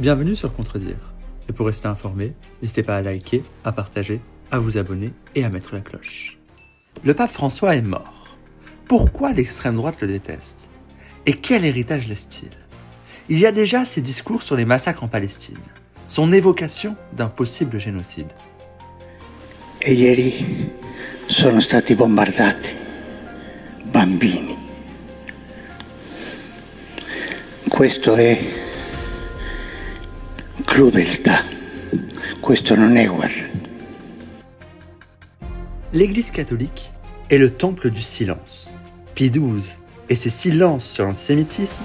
Bienvenue sur Contredire. Et pour rester informé, n'hésitez pas à liker, à partager, à vous abonner et à mettre la cloche. Le pape François est mort. Pourquoi l'extrême droite le déteste? Et quel héritage laisse-t-il? Il y a déjà ses discours sur les massacres en Palestine, son évocation d'un possible génocide. E ieri sono stati bombardati bambini. Questo è crudeltà, questo non è guerra. L'Église catholique est le temple du silence. Pie XII et ses silences sur l'antisémitisme,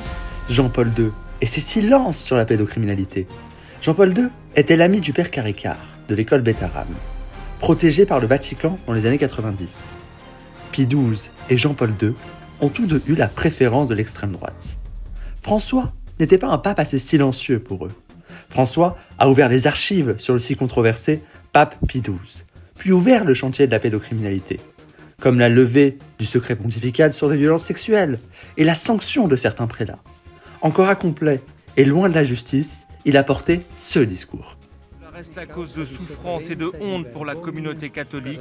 Jean-Paul II et ses silences sur la pédocriminalité. Jean-Paul II était l'ami du père Caricart de l'école Beth-Aram, protégé par le Vatican dans les années 90. Pie XII et Jean-Paul II ont tous deux eu la préférence de l'extrême droite. François n'était pas un pape assez silencieux pour eux. François a ouvert les archives sur le si controversé pape Pie XII, puis ouvert le chantier de la pédocriminalité, comme la levée du secret pontifical sur les violences sexuelles et la sanction de certains prélats. Encore incomplet et loin de la justice, il a porté ce discours. Ça reste la cause de souffrance et de honte pour la communauté catholique.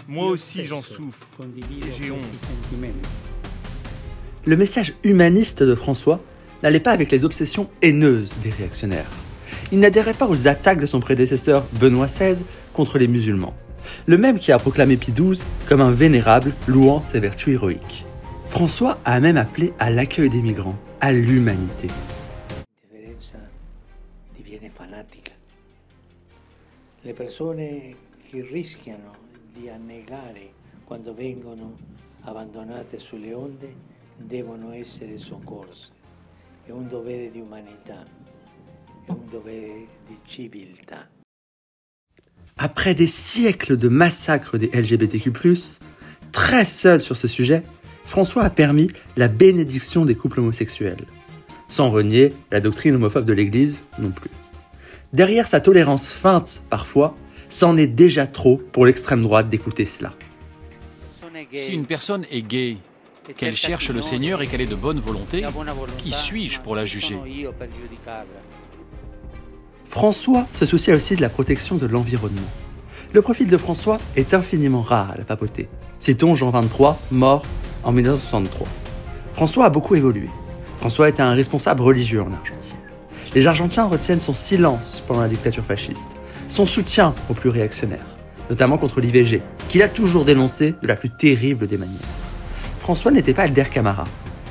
Moi aussi j'en souffre et j'ai honte. Le message humaniste de François n'allait pas avec les obsessions haineuses des réactionnaires. Il n'adhérait pas aux attaques de son prédécesseur Benoît XVI contre les musulmans, le même qui a proclamé Pie XII comme un vénérable louant ses vertus héroïques. François a même appelé à l'accueil des migrants, à l'humanité. La differenza diviene fanatica. Le persone che rischiano di annegare quando vengono abbandonate sulle onde devono essere soccorse. È un dovere di umanità, è un dovere di civiltà. Après des siècles de massacres des LGBTQ+, très seul sur ce sujet, François a permis la bénédiction des couples homosexuels, sans renier la doctrine homophobe de l'Église non plus. Derrière sa tolérance feinte parfois, c'en est déjà trop pour l'extrême droite d'écouter cela. Si une personne est gay, qu'elle cherche le Seigneur et qu'elle est de bonne volonté, qui suis-je pour la juger? François se souciait aussi de la protection de l'environnement. Le profil de François est infiniment rare à la papauté. Citons Jean XXIII, mort en 1963. François a beaucoup évolué. François était un responsable religieux en Argentine. Les Argentins retiennent son silence pendant la dictature fasciste, son soutien aux plus réactionnaires, notamment contre l'IVG, qu'il a toujours dénoncé de la plus terrible des manières. François n'était pas Elder Camara,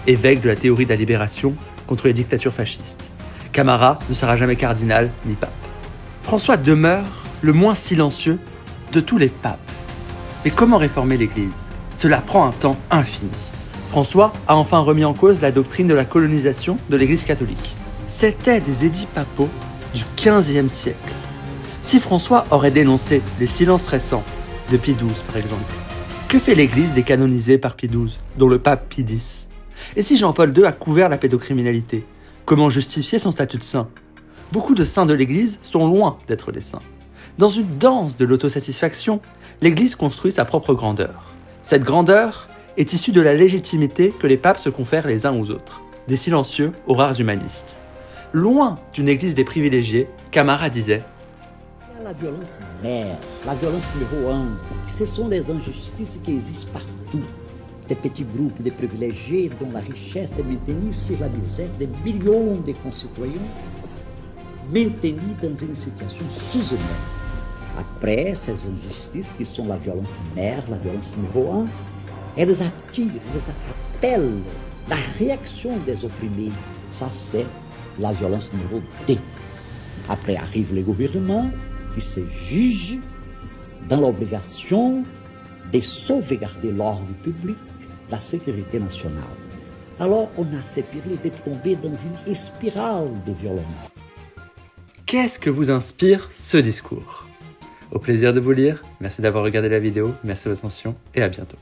évêque de la théorie de la libération contre les dictatures fascistes. Camara ne sera jamais cardinal ni pape. François demeure le moins silencieux de tous les papes. Mais comment réformer l'Église? Cela prend un temps infini. François a enfin remis en cause la doctrine de la colonisation de l'Église catholique. C'était des édits papaux du XVe siècle. Si François aurait dénoncé les silences récents de Pie XII, par exemple, que fait l'Église décanonisée par Pie XII, dont le pape Pie X? Et si Jean-Paul II a couvert la pédocriminalité, comment justifier son statut de saint? Beaucoup de saints de l'Église sont loin d'être des saints. Dans une danse de l'autosatisfaction, l'Église construit sa propre grandeur. Cette grandeur est issue de la légitimité que les papes se confèrent les uns aux autres, des silencieux aux rares humanistes. Loin d'une Église des privilégiés, Camara disait: La violence mère, la violence numéro un, ce sont les injustices qui existent partout. Des petits groupes de privilégiés dont la richesse est maintenue sur la misère de millions de concitoyens, maintenus dans une situation sous-humaine. Après ces injustices qui sont la violence mère, la violence numéro un, elles attirent, elles appellent la réaction des opprimés. Ça, c'est la violence numéro 2. Après arrive le gouvernement qui se juge dans l'obligation de sauvegarder l'ordre public, la sécurité nationale. Alors on a ce péril de tomber dans une spirale de violence. Qu'est-ce que vous inspire ce discours? Au plaisir de vous lire, merci d'avoir regardé la vidéo, merci de votre attention et à bientôt.